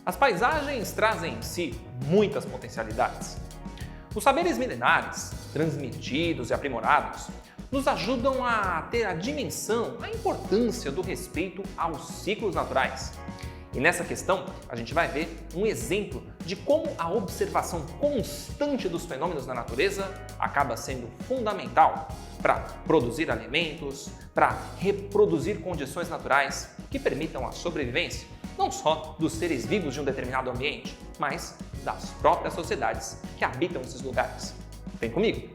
As paisagens trazem em si muitas potencialidades. Os saberes milenares, transmitidos e aprimorados, nos ajudam a ter a dimensão, a importância do respeito aos ciclos naturais. E nessa questão, a gente vai ver um exemplo de como a observação constante dos fenômenos da natureza acaba sendo fundamental para produzir alimentos, para reproduzir condições naturais que permitam a sobrevivência não só dos seres vivos de um determinado ambiente, mas das próprias sociedades que habitam esses lugares. Vem comigo!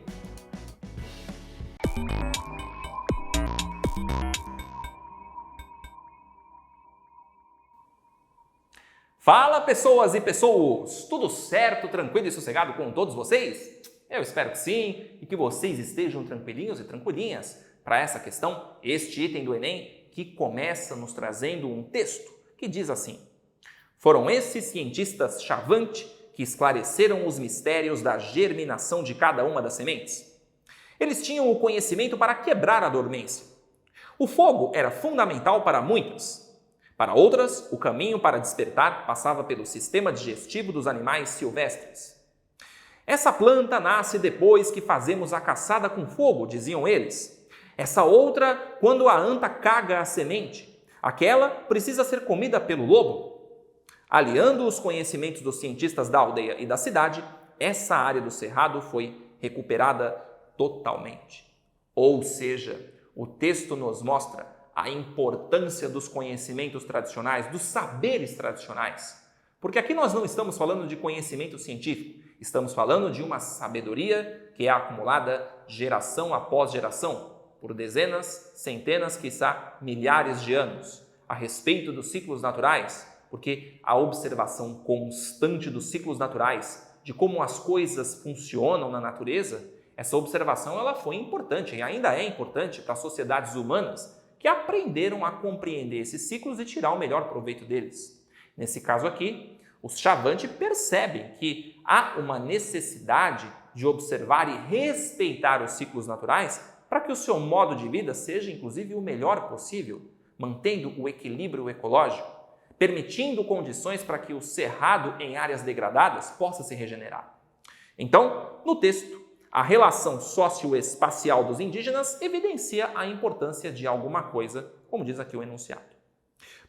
Fala pessoas e pessoas! Tudo certo, tranquilo e sossegado com todos vocês? Eu espero que sim e que vocês estejam tranquilinhos e tranquilinhas para essa questão, este item do Enem que começa nos trazendo um texto que diz assim: foram esses cientistas Chavante que esclareceram os mistérios da germinação de cada uma das sementes. Eles tinham o conhecimento para quebrar a dormência. O fogo era fundamental para muitas. Para outras, o caminho para despertar passava pelo sistema digestivo dos animais silvestres. Essa planta nasce depois que fazemos a caçada com fogo, diziam eles. Essa outra, quando a anta caga a semente. Aquela precisa ser comida pelo lobo. Aliando os conhecimentos dos cientistas da aldeia e da cidade, essa área do cerrado foi recuperada totalmente. Ou seja, o texto nos mostra a importância dos conhecimentos tradicionais, dos saberes tradicionais. Porque aqui nós não estamos falando de conhecimento científico, estamos falando de uma sabedoria que é acumulada geração após geração, por dezenas, centenas, quiçá milhares de anos, a respeito dos ciclos naturais, porque a observação constante dos ciclos naturais, de como as coisas funcionam na natureza, essa observação ela foi importante e ainda é importante para as sociedades humanas que aprenderam a compreender esses ciclos e tirar o melhor proveito deles. Nesse caso aqui, os Chavante percebem que há uma necessidade de observar e respeitar os ciclos naturais para que o seu modo de vida seja, inclusive, o melhor possível, mantendo o equilíbrio ecológico, permitindo condições para que o cerrado em áreas degradadas possa se regenerar. Então, no texto, a relação socioespacial dos indígenas evidencia a importância de alguma coisa, como diz aqui o enunciado.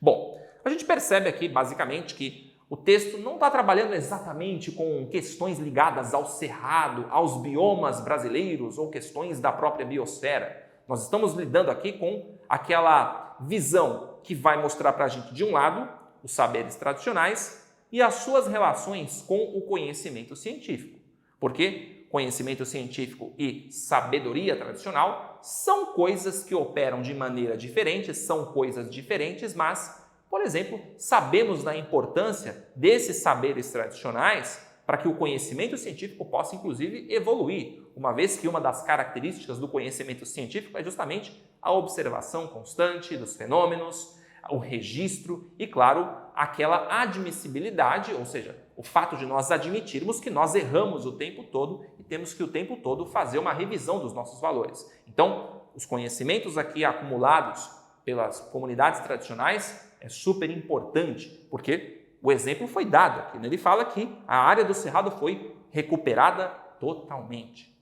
Bom, a gente percebe aqui, basicamente, que o texto não está trabalhando exatamente com questões ligadas ao cerrado, aos biomas brasileiros ou questões da própria biosfera. Nós estamos lidando aqui com aquela visão que vai mostrar para a gente, de um lado, os saberes tradicionais e as suas relações com o conhecimento científico. Porque conhecimento científico e sabedoria tradicional são coisas que operam de maneira diferente, são coisas diferentes, mas, por exemplo, sabemos da importância desses saberes tradicionais para que o conhecimento científico possa, inclusive, evoluir, uma vez que uma das características do conhecimento científico é justamente a observação constante dos fenômenos, o registro e, claro, aquela admissibilidade, ou seja, o fato de nós admitirmos que nós erramos o tempo todo e temos que o tempo todo fazer uma revisão dos nossos valores. Então, os conhecimentos aqui acumulados pelas comunidades tradicionais é super importante, porque o exemplo foi dado aqui. Ele fala que a área do cerrado foi recuperada totalmente.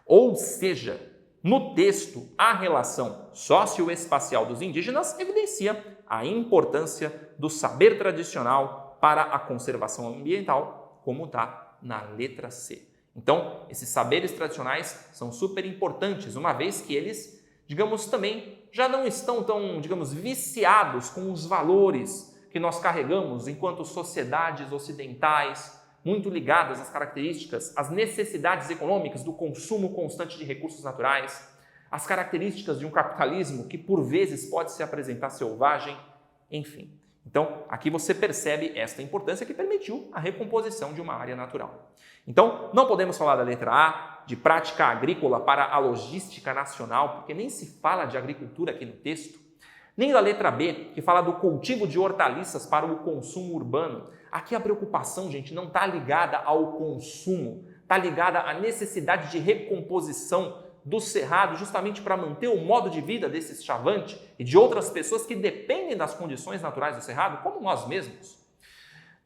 Ou seja, no texto, a relação socioespacial dos indígenas evidencia a importância do saber tradicional para a conservação ambiental, como está na letra C. Então, esses saberes tradicionais são super importantes, uma vez que eles, digamos, também já não estão tão, digamos, viciados com os valores que nós carregamos enquanto sociedades ocidentais, muito ligadas às características, às necessidades econômicas do consumo constante de recursos naturais, as características de um capitalismo que por vezes pode se apresentar selvagem, enfim. Então, aqui você percebe esta importância que permitiu a recomposição de uma área natural. Então, não podemos falar da letra A, de prática agrícola para a logística nacional, porque nem se fala de agricultura aqui no texto, nem da letra B, que fala do cultivo de hortaliças para o consumo urbano. Aqui a preocupação, gente, não está ligada ao consumo, está ligada à necessidade de recomposição do cerrado, justamente para manter o modo de vida desses Chavante e de outras pessoas que dependem das condições naturais do cerrado, como nós mesmos.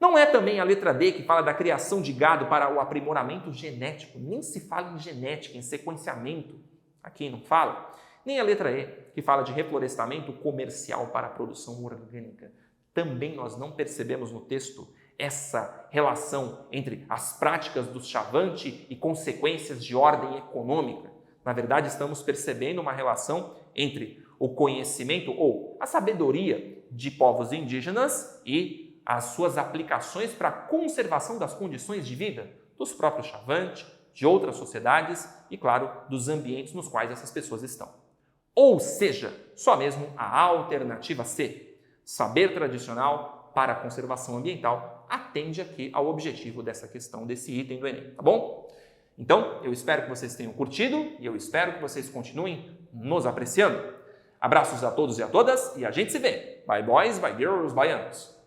Não é também a letra D que fala da criação de gado para o aprimoramento genético, nem se fala em genética, em sequenciamento, aqui não fala. Nem a letra E, que fala de reflorestamento comercial para a produção orgânica. Também nós não percebemos no texto essa relação entre as práticas do Chavante e consequências de ordem econômica. Na verdade, estamos percebendo uma relação entre o conhecimento ou a sabedoria de povos indígenas e as suas aplicações para a conservação das condições de vida dos próprios Chavante, de outras sociedades e, claro, dos ambientes nos quais essas pessoas estão. Ou seja, só mesmo a alternativa C, saber tradicional para a conservação ambiental, atende aqui ao objetivo dessa questão, desse item do Enem, tá bom? Então, eu espero que vocês tenham curtido e eu espero que vocês continuem nos apreciando. Abraços a todos e a todas e a gente se vê. Bye boys, bye girls, bye anos.